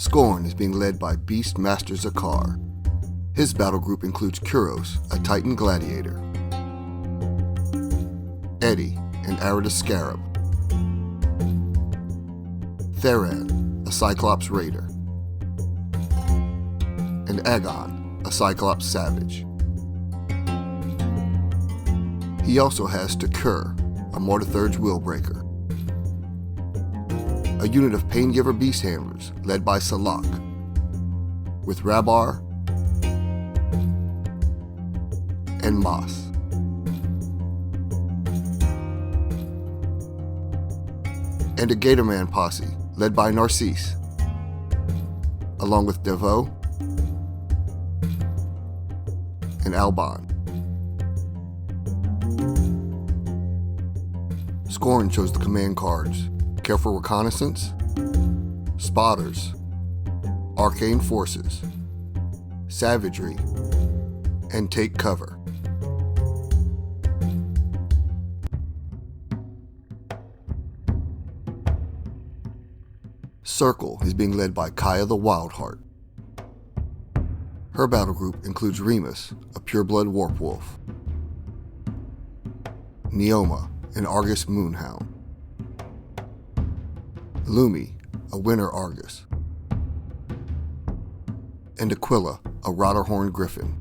Skorne is being led by Beast Master Zakar. His battle group includes Kuros, a Titan gladiator, Eddie, an Aridus scarab, Theran, a Cyclops raider, and Agon, a Cyclops savage. He also has Takur, a Mortithurge Willbreaker, a unit of Paingiver beast handlers led by Salak, with Rabar and Moss. And a Gatorman posse led by Narcisse, along with Devo and Alban. Skorne chose the command cards: Careful Reconnaissance, Spotters, Arcane Forces, Savagery, and Take Cover. Circle is being led by Kaya the Wildheart. Her battle group includes Remus, a pureblood warp wolf, Neoma, an Argus moonhound, Lumi, a Winter Argus, and Aquila, a Rotterhorn griffin.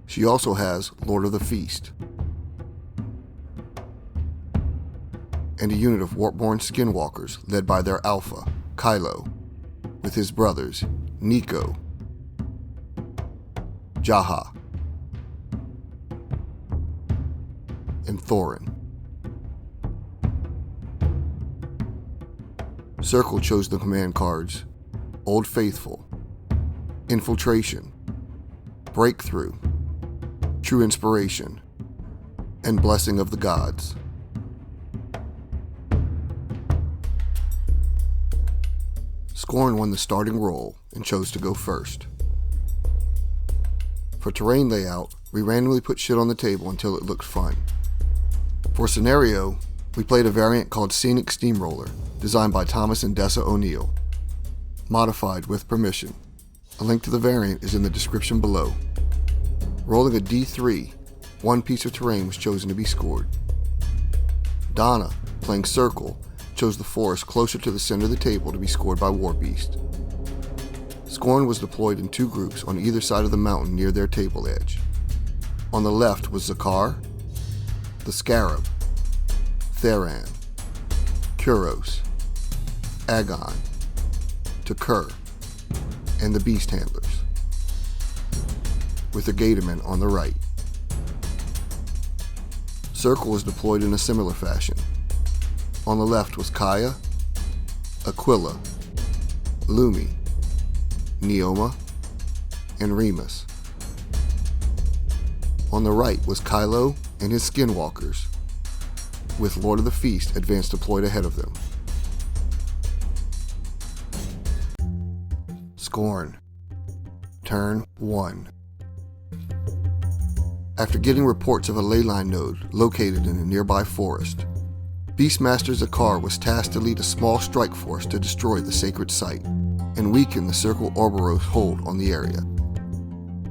She also has Lord of the Feast, and a unit of Warpborn skinwalkers led by their alpha, Kylo, with his brothers, Nico, Jaha, and Thorin. Circle chose the command cards: Old Faithful, Infiltration, Breakthrough, True Inspiration, and Blessing of the Gods. Skorne won the starting role and chose to go first. For terrain layout, we randomly put shit on the table until it looked fun. For scenario, we played a variant called Scenic Steamroller, designed by Thomas and Dessa O'Neill, modified with permission. A link to the variant is in the description below. Rolling a D3, one piece of terrain was chosen to be scored. Donna, playing Circle, chose the forest closer to the center of the table to be scored by Warbeast. Skorne was deployed in two groups on either side of the mountain near their table edge. On the left was Zakar, the Scarab, Theran, Kuros, Agon, Takur, and the Beast Handlers, with the Gatorman on the right. Circle was deployed in a similar fashion. On the left was Kaya, Aquila, Lumi, Neoma, and Remus. On the right was Kylo and his skinwalkers, with Lord of the Feast advanced deployed ahead of them. Skorne. Turn 1. After getting reports of a leyline node located in a nearby forest, Beastmaster Zakar was tasked to lead a small strike force to destroy the sacred site and weaken the Circle Orboros hold on the area.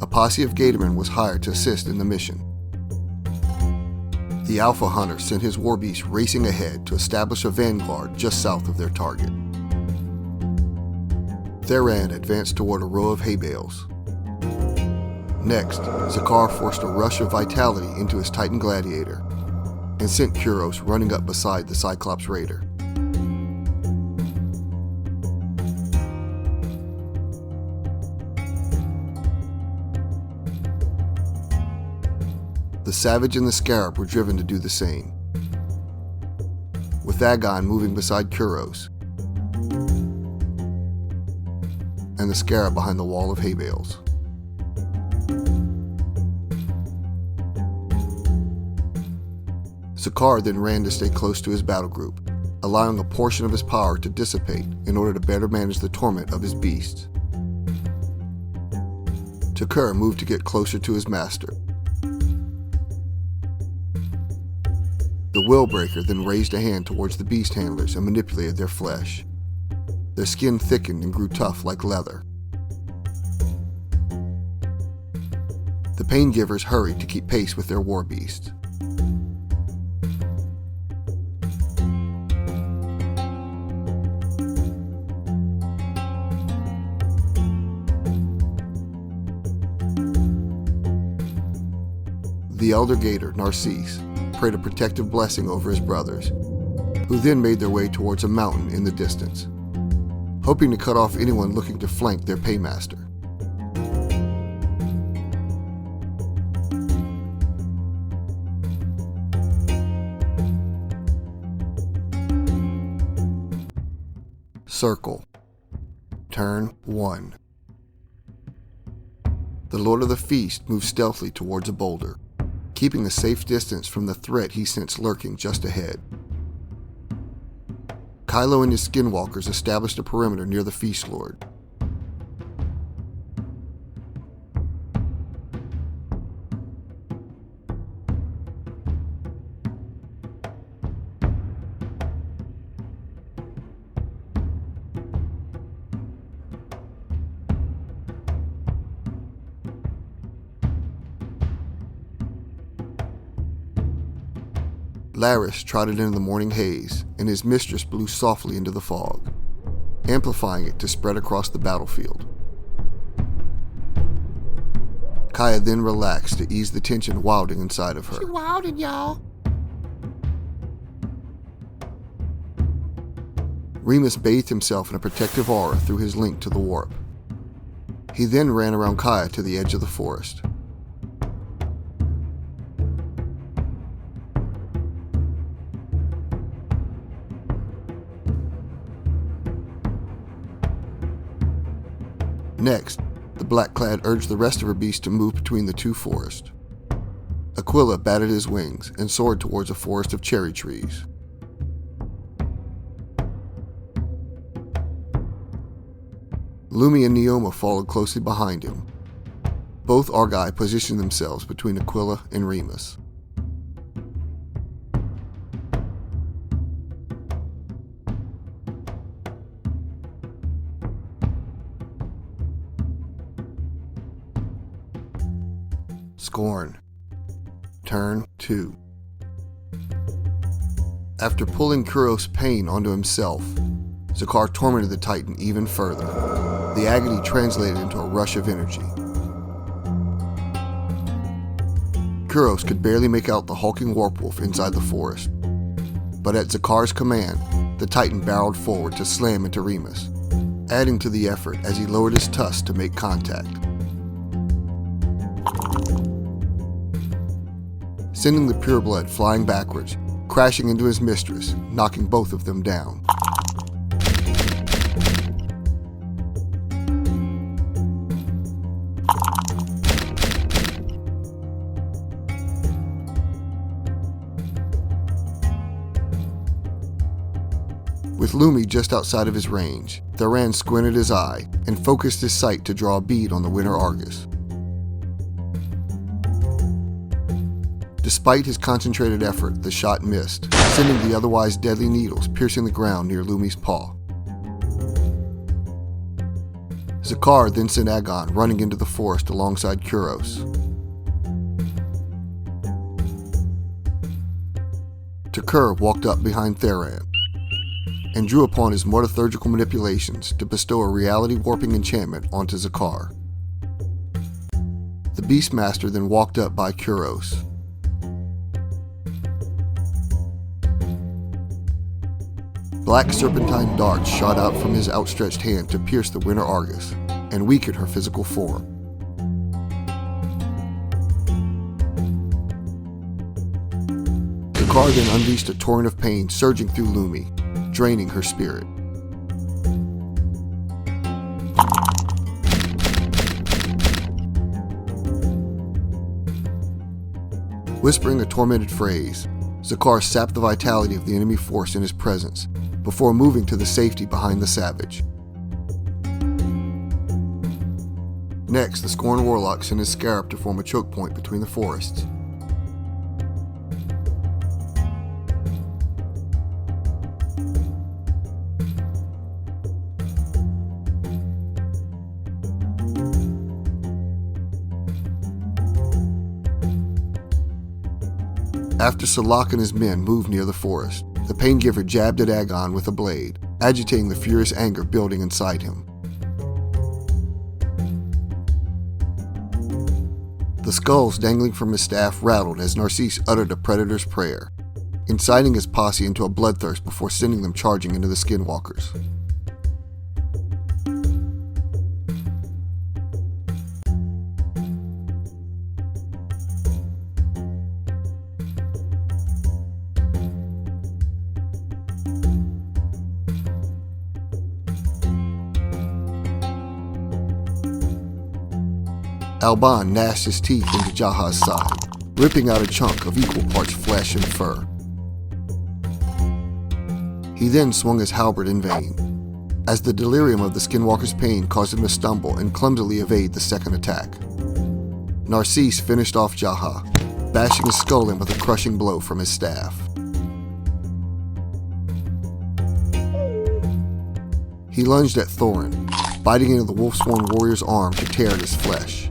A posse of Gatormen was hired to assist in the mission. The Alpha Hunter sent his warbeast racing ahead to establish a vanguard just south of their target. Theran advanced toward a row of hay bales. Next, Zakar forced a rush of vitality into his Titan gladiator and sent Kuros running up beside the Cyclops raider. The Savage and the Scarab were driven to do the same, with Agon moving beside Kuros and the Scarab behind the wall of hay bales. Zakar then ran to stay close to his battle group, allowing a portion of his power to dissipate in order to better manage the torment of his beasts. Takur moved to get closer to his master. The Willbreaker then raised a hand towards the beast handlers and manipulated their flesh. Their skin thickened and grew tough like leather. The Pain Givers hurried to keep pace with their war beasts. The Elder Gator, Narcisse, prayed a protective blessing over his brothers, who then made their way towards a mountain in the distance, hoping to cut off anyone looking to flank their paymaster. Circle. Turn 1. The Lord of the Feast moved stealthily towards a boulder, keeping a safe distance from the threat he sensed lurking just ahead. Kylo and his skinwalkers established a perimeter near the Feast Lord. Laris trotted into the morning haze, and his mistress blew softly into the fog, amplifying it to spread across the battlefield. Kaya then relaxed to ease the tension wilding inside of her. She wilded, y'all. Remus bathed himself in a protective aura through his link to the warp. He then ran around Kaya to the edge of the forest. Next, the Black-clad urged the rest of her beasts to move between the two forests. Aquila batted his wings and soared towards a forest of cherry trees. Lumi and Neoma followed closely behind him. Both Argai positioned themselves between Aquila and Remus. Skorne. Turn 2. After pulling Kuros' pain onto himself, Zakar tormented the Titan even further. The agony translated into a rush of energy. Kuros could barely make out the hulking warpwolf inside the forest, but at Zakar's command, the Titan barreled forward to slam into Remus, adding to the effort as he lowered his tusks to make contact. Sending the pureblood flying backwards, crashing into his mistress, knocking both of them down. With Lumi just outside of his range, Theran squinted his eye and focused his sight to draw a bead on the Winter Argus. Despite his concentrated effort, the shot missed, sending the otherwise deadly needles piercing the ground near Lumi's paw. Zakar then sent Agon running into the forest alongside Kuros. Takur walked up behind Theran and drew upon his mortothurgical manipulations to bestow a reality-warping enchantment onto Zakar. The Beastmaster then walked up by Kuros. Black serpentine darts shot out from his outstretched hand to pierce the Winter Argus and weaken her physical form. Zakar then unleashed a torrent of pain surging through Lumi, draining her spirit. Whispering a tormented phrase, Zakar sapped the vitality of the enemy force in his presence before moving to the safety behind the Savage. Next, the Skorne Warlock sent his Scarab to form a choke point between the forests. After Salak and his men moved near the forest, the Paingiver jabbed at Agon with a blade, agitating the furious anger building inside him. The skulls dangling from his staff rattled as Narcisse uttered a predator's prayer, inciting his posse into a bloodthirst before sending them charging into the skinwalkers. Alban gnashed his teeth into Jaha's side, ripping out a chunk of equal parts flesh and fur. He then swung his halberd in vain, as the delirium of the skinwalker's pain caused him to stumble and clumsily evade the second attack. Narcisse finished off Jaha, bashing his skull in with a crushing blow from his staff. He lunged at Thorin, biting into the wolf-sworn warrior's arm to tear at his flesh.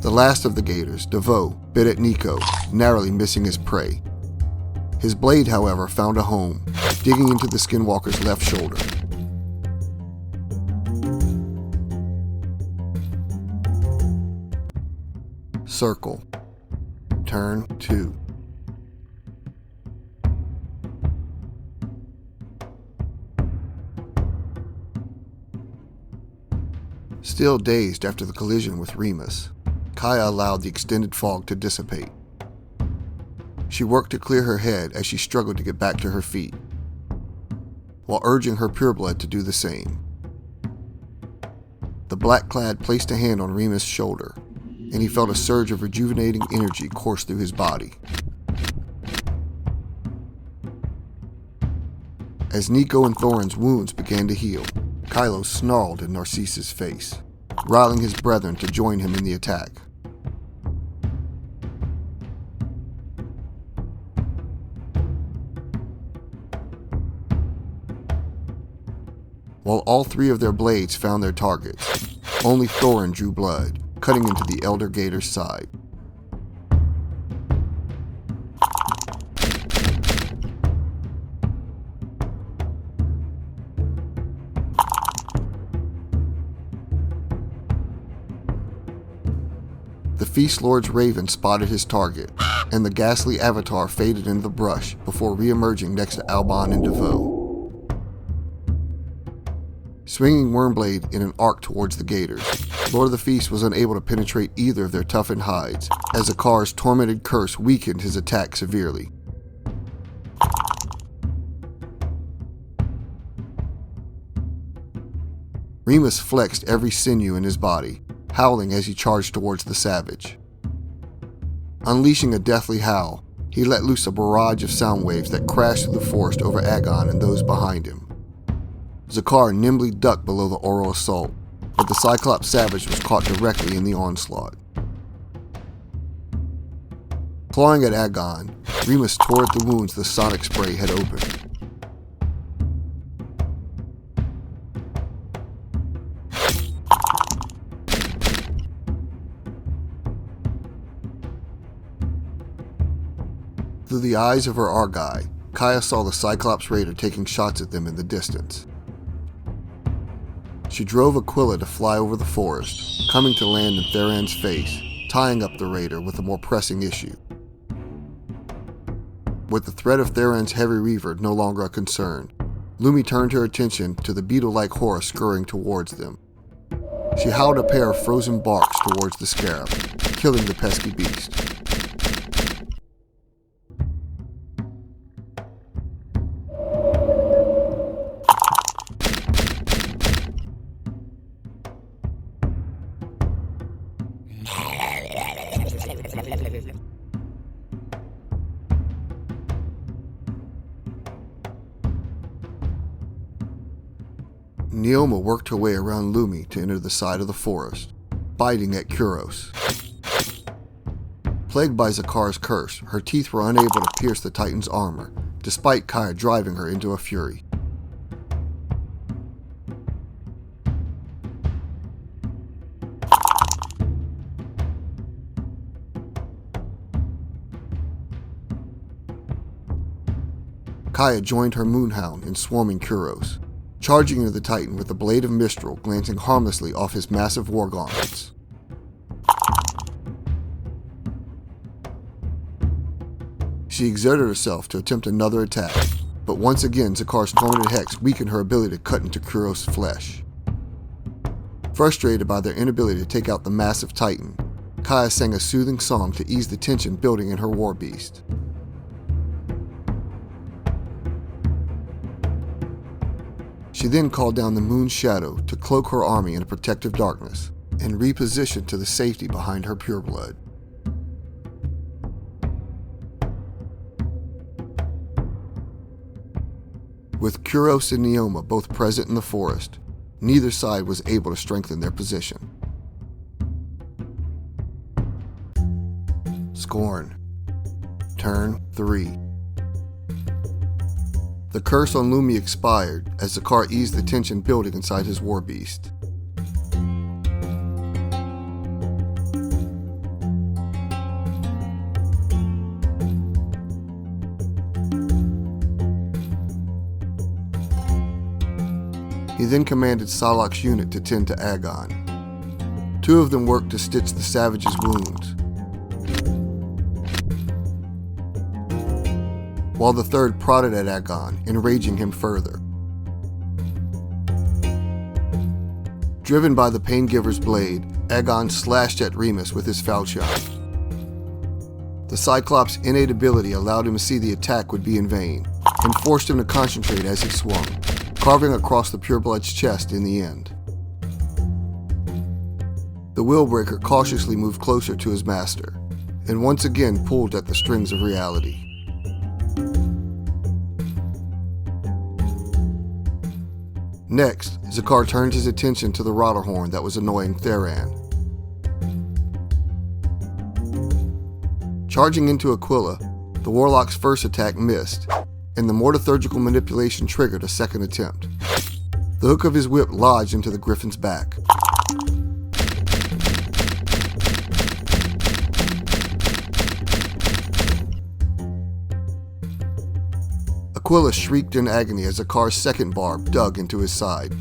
The last of the gators, Devoe, bit at Nico, narrowly missing his prey. His blade, however, found a home, digging into the skinwalker's left shoulder. Circle. Turn 2. Still dazed after the collision with Remus, Kaya allowed the extended fog to dissipate. She worked to clear her head as she struggled to get back to her feet, while urging her pureblood to do the same. The black-clad placed a hand on Remus' shoulder, and he felt a surge of rejuvenating energy course through his body. As Nico and Thorin's wounds began to heal, Kylo snarled in Narcisse's face, riling his brethren to join him in the attack. While all three of their blades found their targets, only Thorin drew blood, cutting into the Elder Gator's side. The Feast Lord's Raven spotted his target, and the ghastly avatar faded into the brush before re-emerging next to Alban and Devoe. Swinging Wormblade in an arc towards the Gators, Lord of the Feast was unable to penetrate either of their toughened hides, as Akar's tormented curse weakened his attack severely. Remus flexed every sinew in his body, howling as he charged towards the savage. Unleashing a deathly howl, he let loose a barrage of sound waves that crashed through the forest over Agon and those behind him. Zakar nimbly ducked below the oral assault, but the Cyclops savage was caught directly in the onslaught. Clawing at Agon, Remus tore at the wounds the sonic spray had opened. Through the eyes of her Argai, Kaya saw the Cyclops Raider taking shots at them in the distance. She drove Aquila to fly over the forest, coming to land in Theran's face, tying up the Raider with a more pressing issue. With the threat of Theran's heavy reaver no longer a concern, Lumi turned her attention to the beetle-like horror scurrying towards them. She howled a pair of frozen barks towards the scarab, killing the pesky beast. Neoma worked her way around Lumi to enter the side of the forest, biting at Kuros. Plagued by Zakar's curse, her teeth were unable to pierce the Titan's armor, despite Kaya driving her into a fury. Kaya joined her moonhound in swarming Kuros, charging into the Titan with the blade of Mistral glancing harmlessly off his massive war gauntlets. She exerted herself to attempt another attack, but once again Zakar's Tormented Hex weakened her ability to cut into Kuros' flesh. Frustrated by their inability to take out the massive Titan, Kaya sang a soothing song to ease the tension building in her war beast. She then called down the moon's shadow to cloak her army in a protective darkness and repositioned to the safety behind her pureblood. With Kuros and Neoma both present in the forest, neither side was able to strengthen their position. Skorne. Turn 3. The curse on Lumi expired as Zakar eased the tension building inside his war beast. He then commanded Salak's unit to tend to Agon. 2 of them worked to stitch the savage's wounds, while the 3rd prodded at Agon, enraging him further. Driven by the Paingiver's blade, Agon slashed at Remus with his falchion. The Cyclops' innate ability allowed him to see the attack would be in vain, and forced him to concentrate as he swung, carving across the pureblood's chest in the end. The Willbreaker cautiously moved closer to his master, and once again pulled at the strings of reality. Next, Zakar turned his attention to the Rotterhorn that was annoying Theran. Charging into Aquila, the Warlock's first attack missed, and the mortisurgical manipulation triggered a second attempt. The hook of his whip lodged into the Griffin's back. Aquila shrieked in agony as Zakar's second barb dug into his side.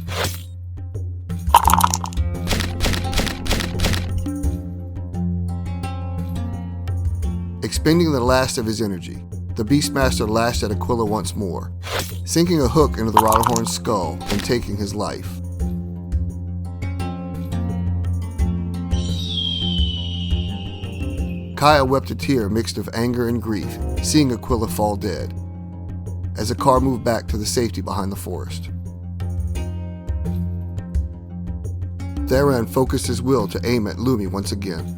Expending the last of his energy, the Beastmaster lashed at Aquila once more, sinking a hook into the Rotterhorn's skull and taking his life. Kaya wept a tear mixed of anger and grief, seeing Aquila fall dead, as Zakar moved back to the safety behind the forest. Theran focused his will to aim at Lumi once again.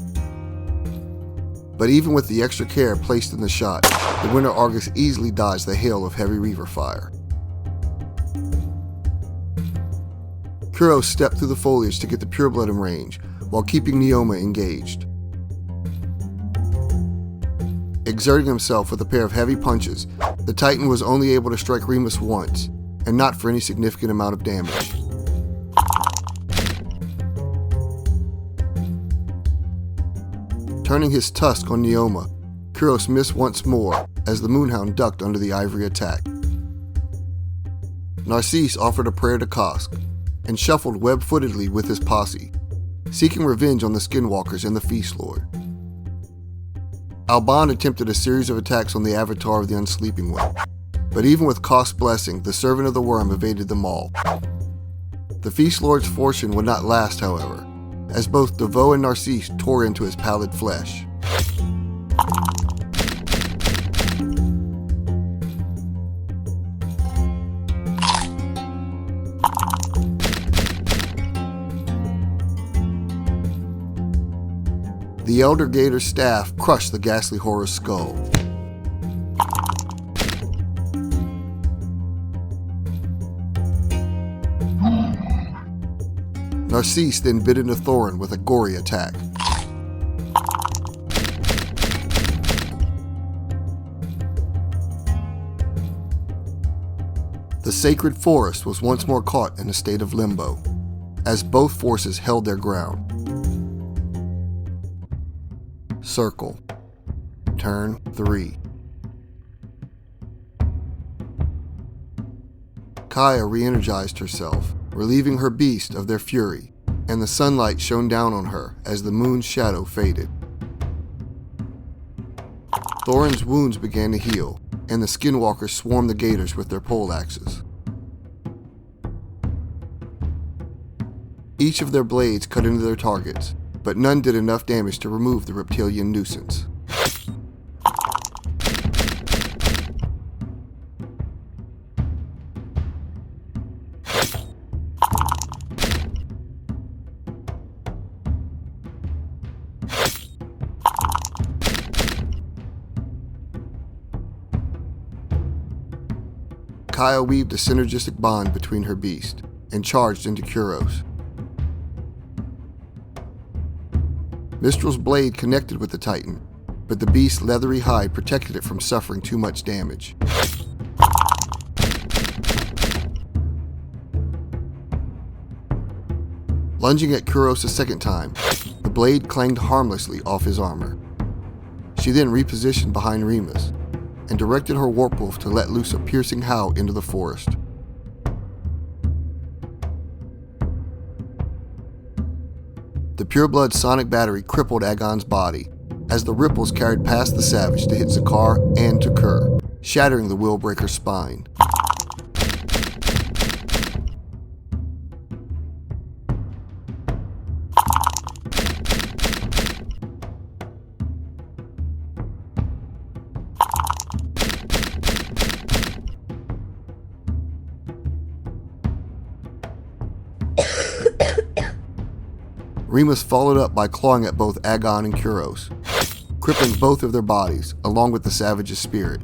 But even with the extra care placed in the shot, the Winter Argus easily dodged the hail of heavy Reaver fire. Kuros stepped through the foliage to get the pureblood in range, while keeping Neoma engaged. Exerting himself with a pair of heavy punches, the Titan was only able to strike Remus once, and not for any significant amount of damage. Turning his tusk on Neoma, Kuros missed once more as the Moonhound ducked under the ivory attack. Narcisse offered a prayer to Kosk, and shuffled web-footedly with his posse, seeking revenge on the Skinwalkers and the Feast Lord. Alban attempted a series of attacks on the avatar of the Unsleeping One, but even with Kosk's blessing, the Servant of the Worm evaded them all. The Feast Lord's fortune would not last, however, as both Devoe and Narcisse tore into his pallid flesh. The Elder Gator's staff crushed the ghastly horror's skull. Narcisse then bit into Thorin with a gory attack. The sacred forest was once more caught in a state of limbo, as both forces held their ground. Circle. Turn 3. Kaya re-energized herself, relieving her beast of their fury, and the sunlight shone down on her as the moon's shadow faded. Thorin's wounds began to heal, and the skinwalkers swarmed the gators with their poleaxes. Each of their blades cut into their targets, but none did enough damage to remove the reptilian nuisance. Kaya weaved a synergistic bond between her beast and charged into Kuros. Mistral's blade connected with the Titan, but the beast's leathery hide protected it from suffering too much damage. Lunging at Kuros a second time, the blade clanged harmlessly off his armor. She then repositioned behind Remus and directed her warpwolf to let loose a piercing howl into the forest. The pureblood sonic battery crippled Agon's body as the ripples carried past the savage to hit Zakar and Tukur, shattering the Willbreaker's spine. Remus followed up by clawing at both Agon and Kuros, crippling both of their bodies, along with the savage's spirit.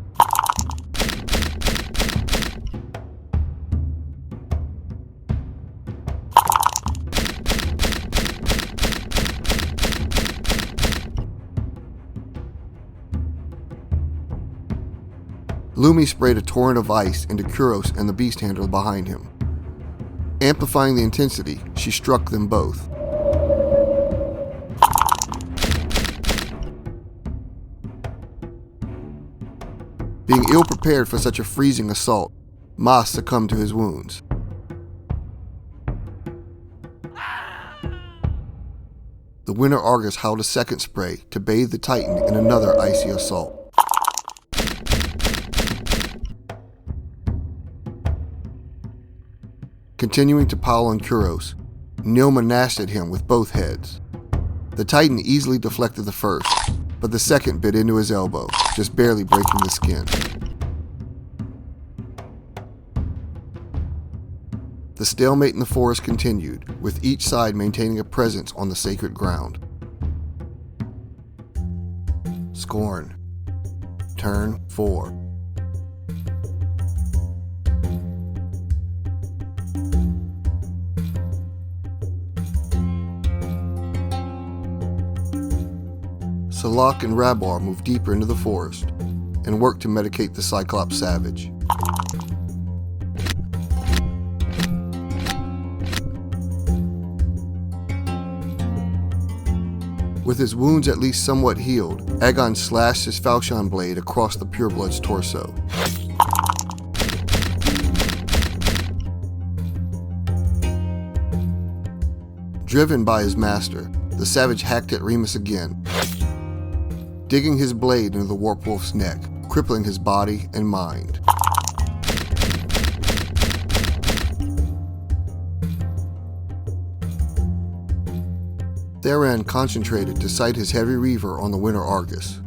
Lumi sprayed a torrent of ice into Kuros and the beast handler behind him. Amplifying the intensity, she struck them both. Being ill-prepared for such a freezing assault, Mas succumbed to his wounds. The Winter Argus howled a second spray to bathe the Titan in another icy assault. Continuing to pile on Kuros, Nilma gnashed at him with both heads. The Titan easily deflected the first, but the second bit into his elbow, just barely breaking the skin. The stalemate in the forest continued, with each side maintaining a presence on the sacred ground. Skorne. Turn 4. Salak and Rabar moved deeper into the forest and worked to medicate the Cyclops savage. With his wounds at least somewhat healed, Agon slashed his falchion blade across the pureblood's torso. Driven by his master, the savage hacked at Remus again, digging his blade into the warpwolf's neck, crippling his body and mind. Theron concentrated to sight his heavy reaver on the Winter Argus,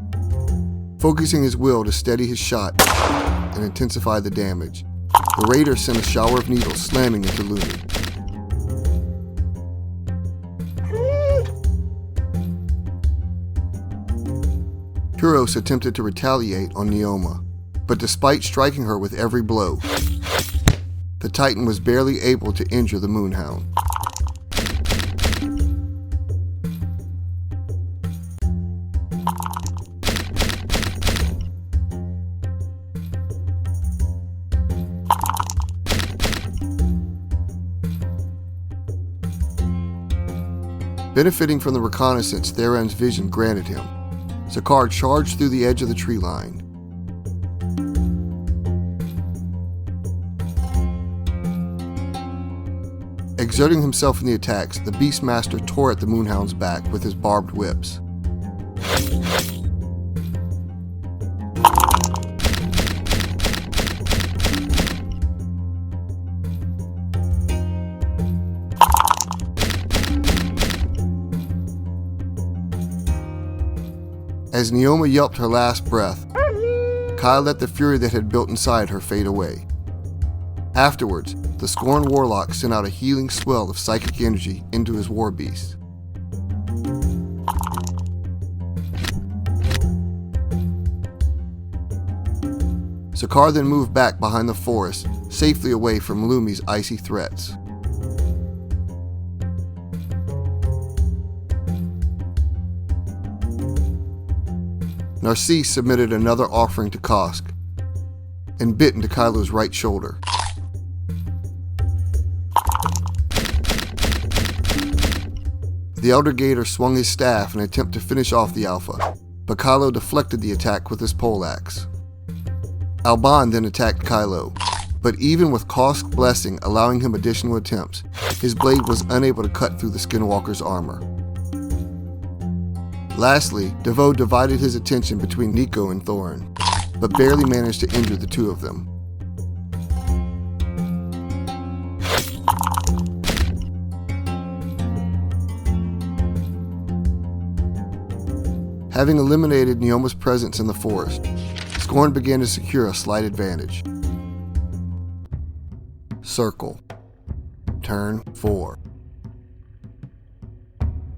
focusing his will to steady his shot and intensify the damage. The raider sent a shower of needles slamming into Lumi. Kuros attempted to retaliate on Neoma, but despite striking her with every blow, the Titan was barely able to injure the Moonhound. Benefiting from the reconnaissance Theron's vision granted him, Zakar charged through the edge of the tree line. Exerting himself in the attacks, the Beastmaster tore at the Moonhound's back with his barbed whips. As Neoma yelped her last breath, Kaya let the fury that had built inside her fade away. Afterwards, the Skorne Warlock sent out a healing swell of psychic energy into his war beast. Sakaar then moved back behind the forest, safely away from Lumi's icy threats. Narcisse submitted another offering to Kosk and bit into Kylo's right shoulder. The Elder Gator swung his staff in an attempt to finish off the Alpha, but Kylo deflected the attack with his poleaxe. Alban then attacked Kylo, but even with Kosk's blessing allowing him additional attempts, his blade was unable to cut through the Skinwalker's armor. Lastly, Devo divided his attention between Nico and Thorin, but barely managed to injure the two of them. Having eliminated Neoma's presence in the forest, Skorne began to secure a slight advantage. Circle. Turn 4.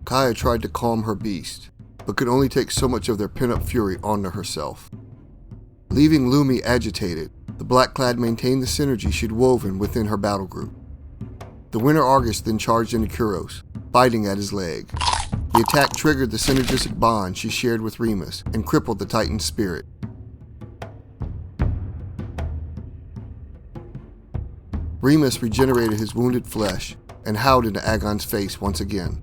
Kaya tried to calm her beast, but could only take so much of their pent-up fury onto herself. Leaving Lumi agitated, the Black-Clad maintained the synergy she'd woven within her battle group. The Winter Argus then charged into Kuros, biting at his leg. The attack triggered the synergistic bond she shared with Remus and crippled the Titan's spirit. Remus regenerated his wounded flesh and howled into Agon's face once again.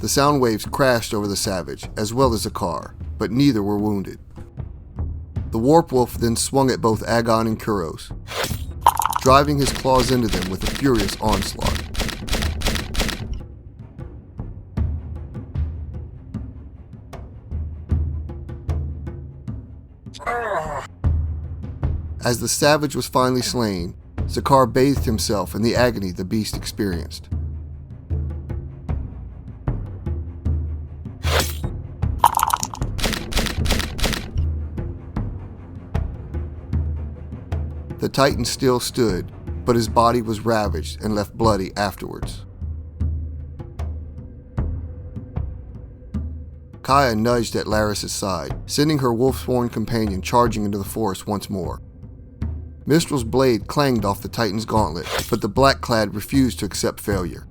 The sound waves crashed over the Savage, as well as the car, but neither were wounded. The Warp Wolf then swung at both Agon and Kuros, driving his claws into them with a furious onslaught. As the Savage was finally slain, Sakaar bathed himself in the agony the beast experienced. The Titan still stood, but his body was ravaged and left bloody afterwards. Kaya nudged at Laris' side, sending her wolf-sworn companion charging into the forest once more. Mistral's blade clanged off the Titan's gauntlet, but the Black-Clad refused to accept failure.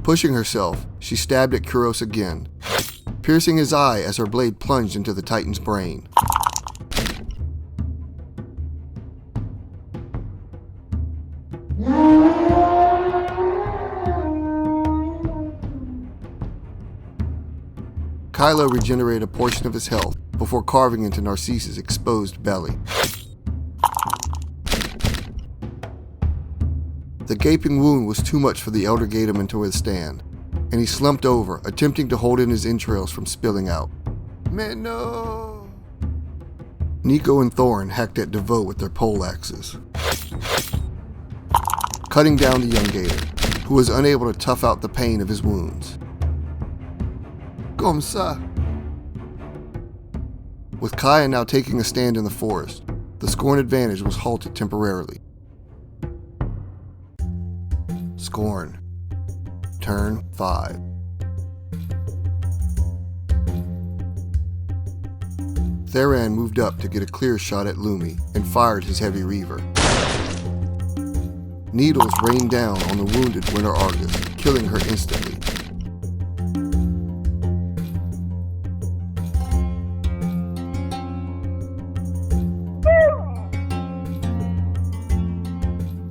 Pushing herself, she stabbed at Kuros again, piercing his eye as her blade plunged into the Titan's brain. Kylo regenerated a portion of his health before carving into Narcisse's exposed belly. The gaping wound was too much for the Elder Gatorman to withstand, and he slumped over, attempting to hold in his entrails from spilling out. Man, no! Nico and Thorin hacked at Devo with their poleaxes, cutting down the young Gator, who was unable to tough out the pain of his wounds. Comme ça. With Kaya now taking a stand in the forest, the Skorne advantage was halted temporarily. Skorne. Turn 5. Theran moved up to get a clear shot at Lumi and fired his heavy reaver. Needles rained down on the wounded Winter Argus, killing her instantly.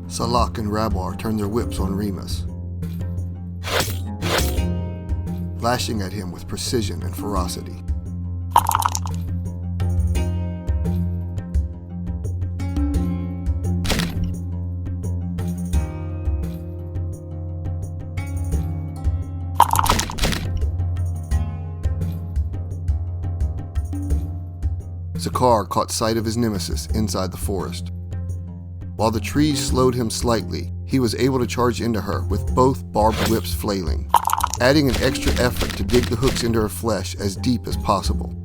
Salak and Rabar turned their whips on Remus, lashing at him with precision and ferocity. Skorne caught sight of his nemesis inside the forest. While the trees slowed him slightly, he was able to charge into her with both barbed whips flailing, adding an extra effort to dig the hooks into her flesh as deep as possible.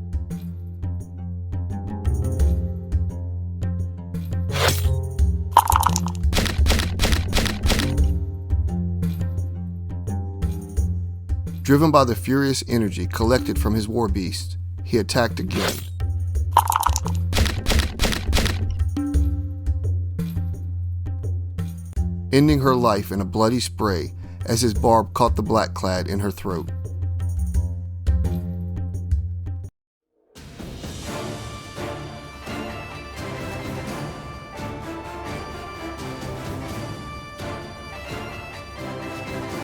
Driven by the furious energy collected from his war beast, he attacked again. Ending her life in a bloody spray as his barb caught the black clad in her throat.